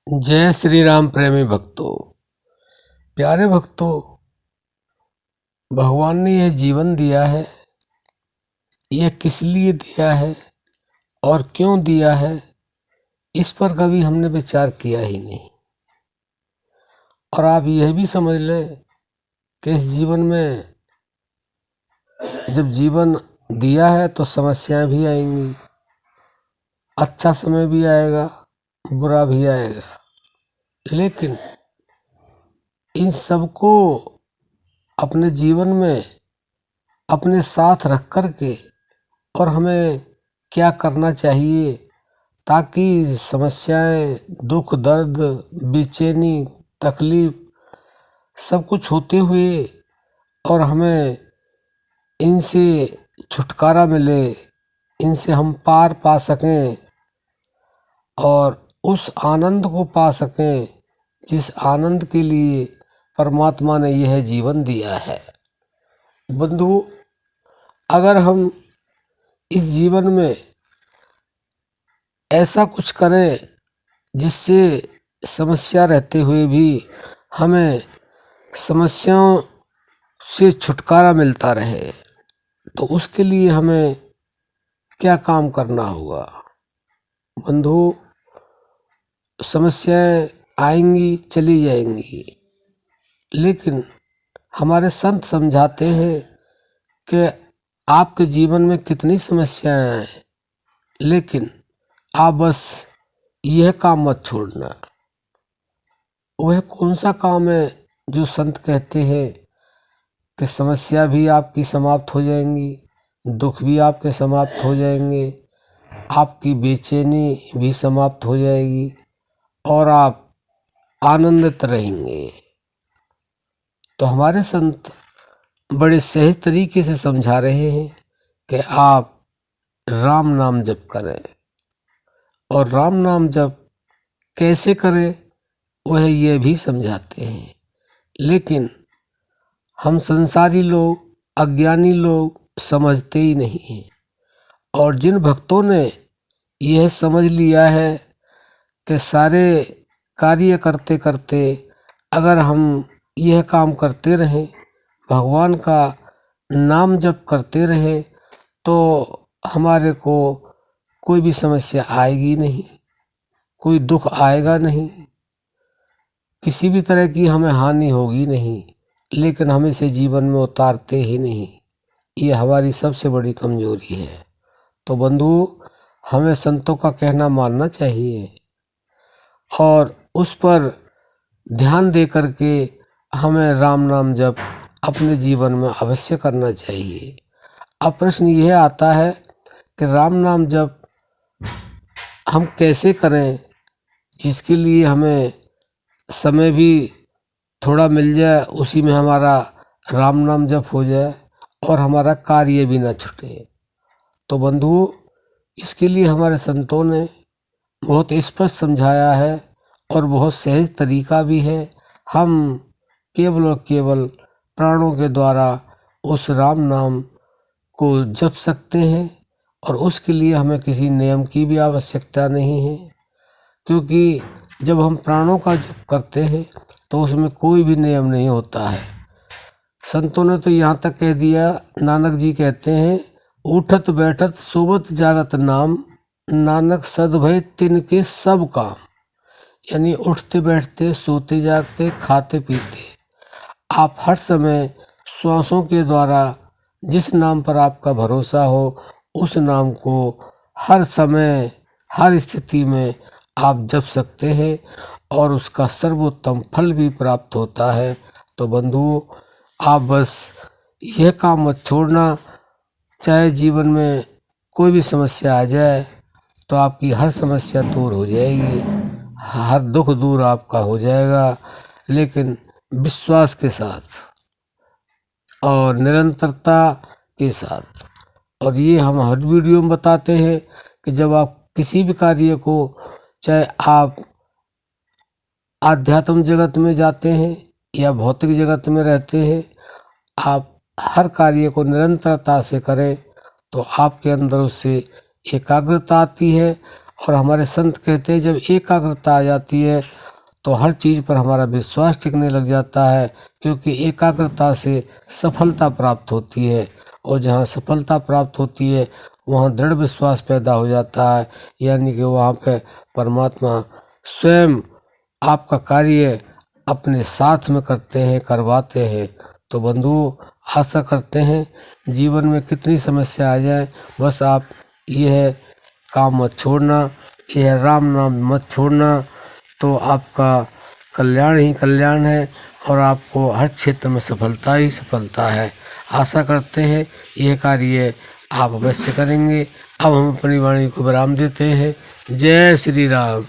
जय श्री राम प्रेमी भक्तों। प्यारे भक्तों, भगवान ने यह जीवन दिया है, यह किस लिए दिया है और क्यों दिया है, इस पर कभी हमने विचार किया ही नहीं। और आप यह भी समझ लें कि इस जीवन में जब जीवन दिया है तो समस्याएं भी आएंगी, अच्छा समय भी आएगा, बुरा भी आएगा, लेकिन इन सबको अपने जीवन में अपने साथ रख कर के और हमें क्या करना चाहिए ताकि समस्याएं, दुख, दर्द, बेचैनी, तकलीफ सब कुछ होते हुए और हमें इनसे छुटकारा मिले, इनसे हम पार पा सकें और उस आनंद को पा सकें जिस आनंद के लिए परमात्मा ने यह जीवन दिया है। बंधु, अगर हम इस जीवन में ऐसा कुछ करें जिससे समस्या रहते हुए भी हमें समस्याओं से छुटकारा मिलता रहे, तो उसके लिए हमें क्या काम करना होगा। बंधु, समस्याएं आएंगी, चली जाएंगी, लेकिन हमारे संत समझाते हैं कि आपके जीवन में कितनी समस्याएं आए, लेकिन आप बस यह काम मत छोड़ना। वह कौन सा काम है जो संत कहते हैं कि समस्या भी आपकी समाप्त हो जाएंगी, दुख भी आपके समाप्त हो जाएंगे, आपकी बेचैनी भी समाप्त हो जाएगी और आप आनंदित रहेंगे। तो हमारे संत बड़े सहज तरीके से समझा रहे हैं कि आप राम नाम जप करें, और राम नाम जप कैसे करें वह ये भी समझाते हैं। लेकिन हम संसारी लोग, अज्ञानी लोग समझते ही नहीं हैं। और जिन भक्तों ने यह समझ लिया है कि सारे कार्य करते करते अगर हम यह काम करते रहें, भगवान का नाम जप करते रहें, तो हमारे को कोई भी समस्या आएगी नहीं, कोई दुख आएगा नहीं, किसी भी तरह की हमें हानि होगी नहीं, लेकिन हम इसे जीवन में उतारते ही नहीं। ये हमारी सबसे बड़ी कमजोरी है। तो बंधु, हमें संतों का कहना मानना चाहिए और उस पर ध्यान दे करके हमें राम नाम जप अपने जीवन में अवश्य करना चाहिए। अब प्रश्न यह आता है कि राम नाम जप हम कैसे करें, जिसके लिए हमें समय भी थोड़ा मिल जाए, उसी में हमारा राम नाम जप हो जाए और हमारा कार्य भी ना छूटे। तो बंधु, इसके लिए हमारे संतों ने बहुत स्पष्ट समझाया है और बहुत सहज तरीका भी है। हम केवल और केवल प्राणों के द्वारा उस राम नाम को जप सकते हैं और उसके लिए हमें किसी नियम की भी आवश्यकता नहीं है, क्योंकि जब हम प्राणों का जप करते हैं तो उसमें कोई भी नियम नहीं होता है। संतों ने तो यहाँ तक कह दिया, नानक जी कहते हैं, उठत बैठत सोवत जागत नाम, नानक सद्भय तिनके सब काम। यानी उठते बैठते, सोते जागते, खाते पीते, आप हर समय श्वासों के द्वारा जिस नाम पर आपका भरोसा हो उस नाम को हर समय, हर स्थिति में आप जप सकते हैं और उसका सर्वोत्तम फल भी प्राप्त होता है। तो बंधुओं, आप बस यह काम मत छोड़ना। चाहे जीवन में कोई भी समस्या आ जाए तो आपकी हर समस्या दूर हो जाएगी, हर दुख दूर आपका हो जाएगा, लेकिन विश्वास के साथ और निरंतरता के साथ। और ये हम हर वीडियो में बताते हैं कि जब आप किसी भी कार्य को, चाहे आप आध्यात्म जगत में जाते हैं या भौतिक जगत में रहते हैं, आप हर कार्य को निरंतरता से करें तो आपके अंदर उससे एकाग्रता आती है और हमारे संत कहते हैं जब एकाग्रता आ जाती है तो हर चीज़ पर हमारा विश्वास टिकने लग जाता है, क्योंकि एकाग्रता से सफलता प्राप्त होती है, और जहाँ सफलता प्राप्त होती है वहाँ दृढ़ विश्वास पैदा हो जाता है, यानी कि वहाँ पे परमात्मा स्वयं आपका कार्य अपने साथ में करते हैं, करवाते हैं। तो बंधुओं, आशा करते हैं जीवन में कितनी समस्या आ जाए, बस आप यह काम मत छोड़ना, यह राम नाम मत छोड़ना, तो आपका कल्याण ही कल्याण है और आपको हर क्षेत्र में सफलता ही सफलता है। आशा करते हैं यह कार्य आप अवश्य करेंगे। अब हम अपनी वाणी को विराम देते हैं। जय श्री राम।